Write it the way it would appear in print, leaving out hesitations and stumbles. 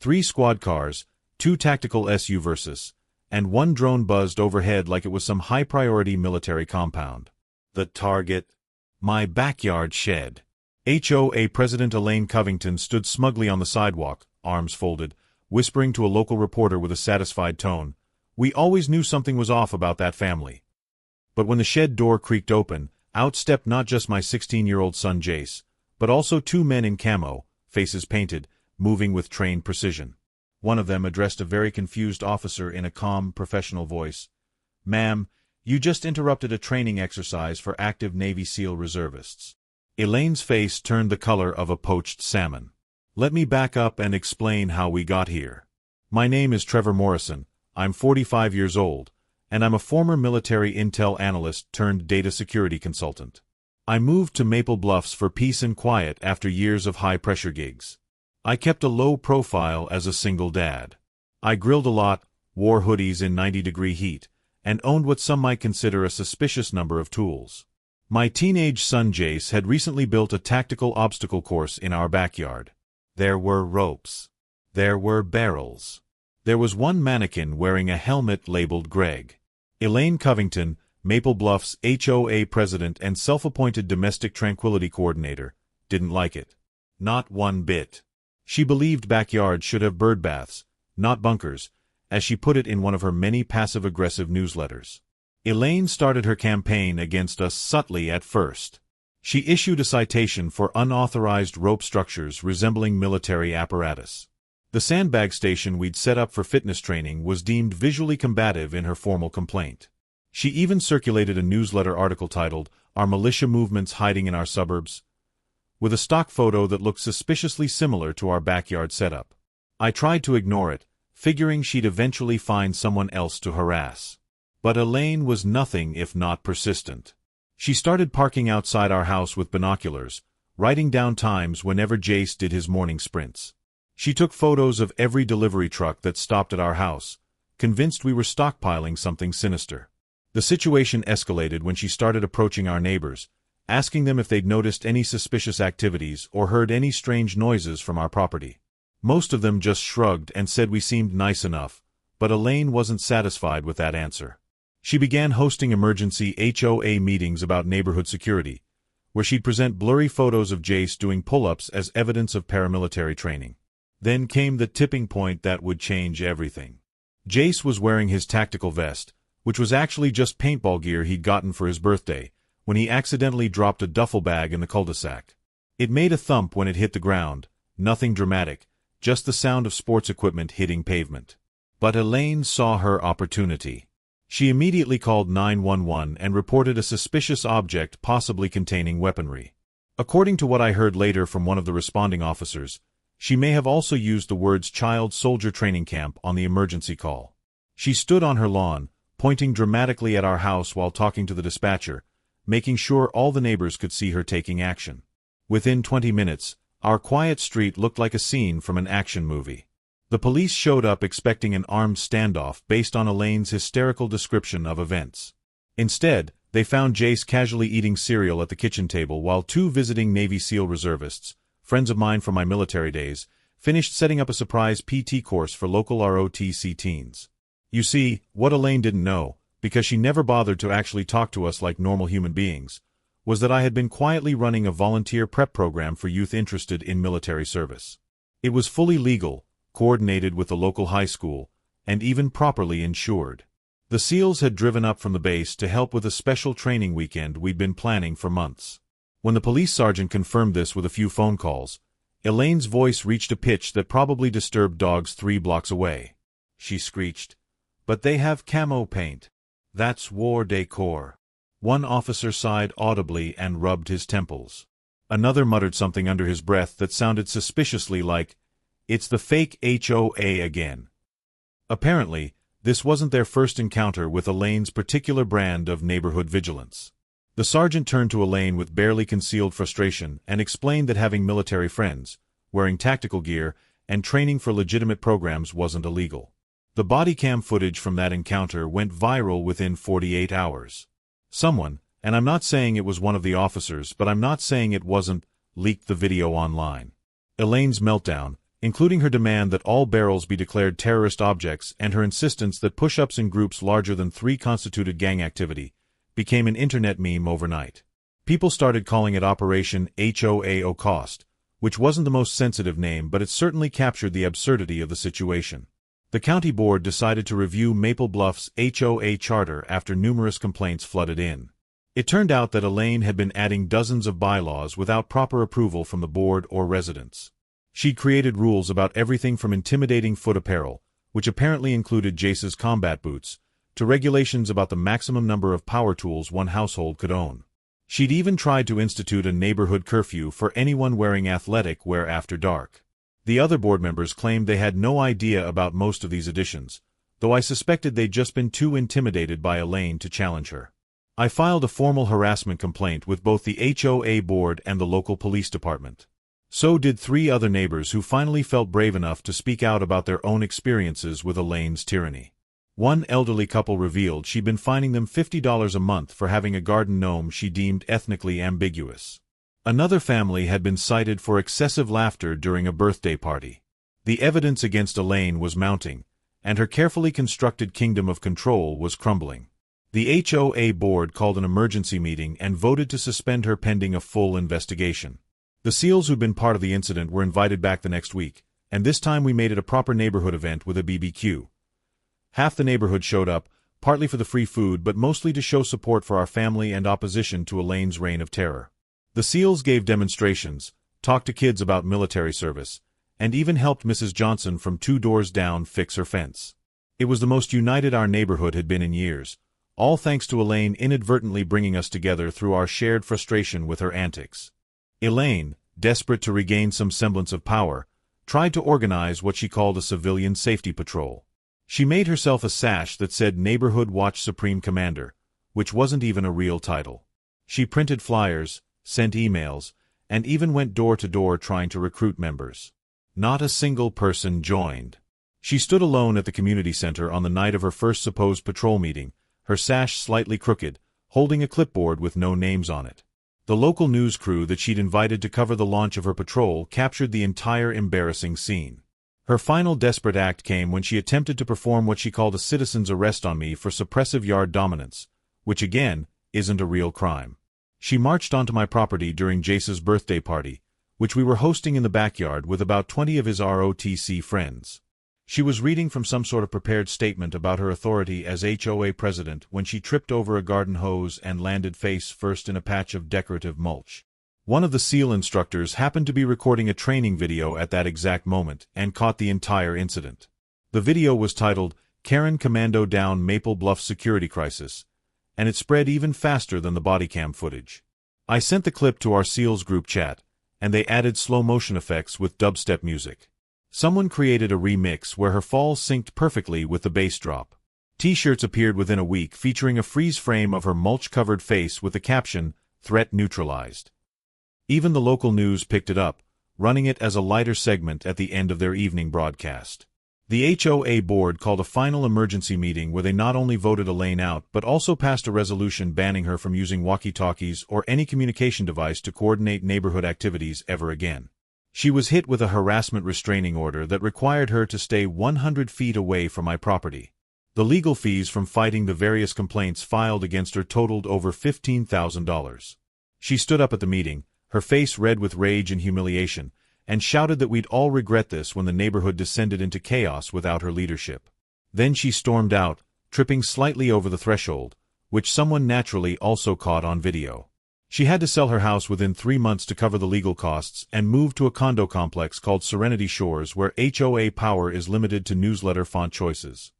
3 squad cars, 2 tactical SUVs, and 1 drone buzzed overhead like it was some high-priority military compound. The target? My backyard shed. HOA President Elaine Covington stood smugly on the sidewalk, arms folded, whispering to a local reporter with a satisfied tone. We always knew something was off about that family. But when the shed door creaked open, out stepped not just my 16-year-old son Jace, but also 2 men in camo, faces painted, moving with trained precision. One of them addressed a very confused officer in a calm, professional voice. "Ma'am, you just interrupted a training exercise for active Navy SEAL reservists." Elaine's face turned the color of a poached salmon. "Let me back up and explain how we got here. My name is Trevor Morrison, I'm 45 years old, and I'm a former military intel analyst turned data security consultant. I moved to Maple Bluffs for peace and quiet after years of high-pressure gigs. I kept a low profile as a single dad. I grilled a lot, wore hoodies in 90-degree heat, and owned what some might consider a suspicious number of tools. My teenage son Jace had recently built a tactical obstacle course in our backyard. There were ropes. There were barrels. There was one mannequin wearing a helmet labeled Greg. Elaine Covington, Maple Bluffs HOA president and self-appointed domestic tranquility coordinator, didn't like it. Not one bit. She believed backyards should have bird baths, not bunkers, as she put it in one of her many passive-aggressive newsletters. Elaine started her campaign against us subtly at first. She issued a citation for unauthorized rope structures resembling military apparatus. The sandbag station we'd set up for fitness training was deemed visually combative in her formal complaint. She even circulated a newsletter article titled, "Are Militia Movements Hiding in Our Suburbs?" with a stock photo that looked suspiciously similar to our backyard setup. I tried to ignore it, figuring she'd eventually find someone else to harass. But Elaine was nothing if not persistent. She started parking outside our house with binoculars, writing down times whenever Jace did his morning sprints. She took photos of every delivery truck that stopped at our house, convinced we were stockpiling something sinister. The situation escalated when she started approaching our neighbors, asking them if they'd noticed any suspicious activities or heard any strange noises from our property. Most of them just shrugged and said we seemed nice enough, but Elaine wasn't satisfied with that answer. She began hosting emergency HOA meetings about neighborhood security, where she'd present blurry photos of Jace doing pull-ups as evidence of paramilitary training. Then came the tipping point that would change everything. Jace was wearing his tactical vest, which was actually just paintball gear he'd gotten for his birthday, when he accidentally dropped a duffel bag in the cul-de-sac. It made a thump when it hit the ground, nothing dramatic, just the sound of sports equipment hitting pavement. But Elaine saw her opportunity. She immediately called 911 and reported a suspicious object possibly containing weaponry. According to what I heard later from one of the responding officers, she may have also used the words Child Soldier Training Camp on the emergency call. She stood on her lawn, pointing dramatically at our house while talking to the dispatcher, making sure all the neighbors could see her taking action. Within 20 minutes, our quiet street looked like a scene from an action movie. The police showed up expecting an armed standoff based on Elaine's hysterical description of events. Instead, they found Jace casually eating cereal at the kitchen table while 2 visiting Navy SEAL reservists, friends of mine from my military days, finished setting up a surprise PT course for local ROTC teens. You see, what Elaine didn't know, because she never bothered to actually talk to us like normal human beings, was that I had been quietly running a volunteer prep program for youth interested in military service. It was fully legal, coordinated with the local high school, and even properly insured. The SEALs had driven up from the base to help with a special training weekend we'd been planning for months. When the police sergeant confirmed this with a few phone calls, Elaine's voice reached a pitch that probably disturbed dogs 3 blocks away. She screeched, "But they have camo paint. That's war decor." One officer sighed audibly and rubbed his temples. Another muttered something under his breath that sounded suspiciously like, "It's the fake HOA again." Apparently, this wasn't their first encounter with Elaine's particular brand of neighborhood vigilance. The sergeant turned to Elaine with barely concealed frustration and explained that having military friends, wearing tactical gear, and training for legitimate programs wasn't illegal. The body cam footage from that encounter went viral within 48 hours. Someone, and I'm not saying it was one of the officers, but I'm not saying it wasn't, leaked the video online. Elaine's meltdown, including her demand that all barrels be declared terrorist objects and her insistence that push-ups in groups larger than 3 constituted gang activity, became an internet meme overnight. People started calling it Operation HOA-Cost, which wasn't the most sensitive name, but it certainly captured the absurdity of the situation. The county board decided to review Maple Bluff's HOA charter after numerous complaints flooded in. It turned out that Elaine had been adding dozens of bylaws without proper approval from the board or residents. She'd created rules about everything from intimidating foot apparel, which apparently included Jace's combat boots, to regulations about the maximum number of power tools one household could own. She'd even tried to institute a neighborhood curfew for anyone wearing athletic wear after dark. The other board members claimed they had no idea about most of these additions, though I suspected they'd just been too intimidated by Elaine to challenge her. I filed a formal harassment complaint with both the HOA board and the local police department. So did 3 other neighbors who finally felt brave enough to speak out about their own experiences with Elaine's tyranny. One elderly couple revealed she'd been fining them $50 a month for having a garden gnome she deemed ethnically ambiguous. Another family had been cited for excessive laughter during a birthday party. The evidence against Elaine was mounting, and her carefully constructed kingdom of control was crumbling. The HOA board called an emergency meeting and voted to suspend her pending a full investigation. The SEALs who'd been part of the incident were invited back the next week, and this time we made it a proper neighborhood event with a BBQ. Half the neighborhood showed up, partly for the free food but mostly to show support for our family and opposition to Elaine's reign of terror. The SEALs gave demonstrations, talked to kids about military service, and even helped Mrs. Johnson from 2 doors down fix her fence. It was the most united our neighborhood had been in years, all thanks to Elaine inadvertently bringing us together through our shared frustration with her antics. Elaine, desperate to regain some semblance of power, tried to organize what she called a civilian safety patrol. She made herself a sash that said Neighborhood Watch Supreme Commander, which wasn't even a real title. She printed flyers, sent emails, and even went door to door trying to recruit members. Not a single person joined. She stood alone at the community center on the night of her first supposed patrol meeting, her sash slightly crooked, holding a clipboard with no names on it. The local news crew that she'd invited to cover the launch of her patrol captured the entire embarrassing scene. Her final desperate act came when she attempted to perform what she called a citizen's arrest on me for suppressive yard dominance, which again, isn't a real crime. She marched onto my property during Jace's birthday party, which we were hosting in the backyard with about 20 of his ROTC friends. She was reading from some sort of prepared statement about her authority as HOA president when she tripped over a garden hose and landed face first in a patch of decorative mulch. One of the SEAL instructors happened to be recording a training video at that exact moment and caught the entire incident. The video was titled, "Karen Commando Down Maple Bluff Security Crisis," and it spread even faster than the bodycam footage. I sent the clip to our SEALs group chat, and they added slow-motion effects with dubstep music. Someone created a remix where her fall synced perfectly with the bass drop. T-shirts appeared within a week featuring a freeze frame of her mulch-covered face with the caption, "Threat Neutralized." Even the local news picked it up, running it as a lighter segment at the end of their evening broadcast. The HOA board called a final emergency meeting where they not only voted Elaine out but also passed a resolution banning her from using walkie-talkies or any communication device to coordinate neighborhood activities ever again. She was hit with a harassment restraining order that required her to stay 100 feet away from my property. The legal fees from fighting the various complaints filed against her totaled over $15,000. She stood up at the meeting, her face red with rage and humiliation, and shouted that we'd all regret this when the neighborhood descended into chaos without her leadership. Then she stormed out, tripping slightly over the threshold, which someone naturally also caught on video. She had to sell her house within 3 months to cover the legal costs and move to a condo complex called Serenity Shores where HOA power is limited to newsletter font choices.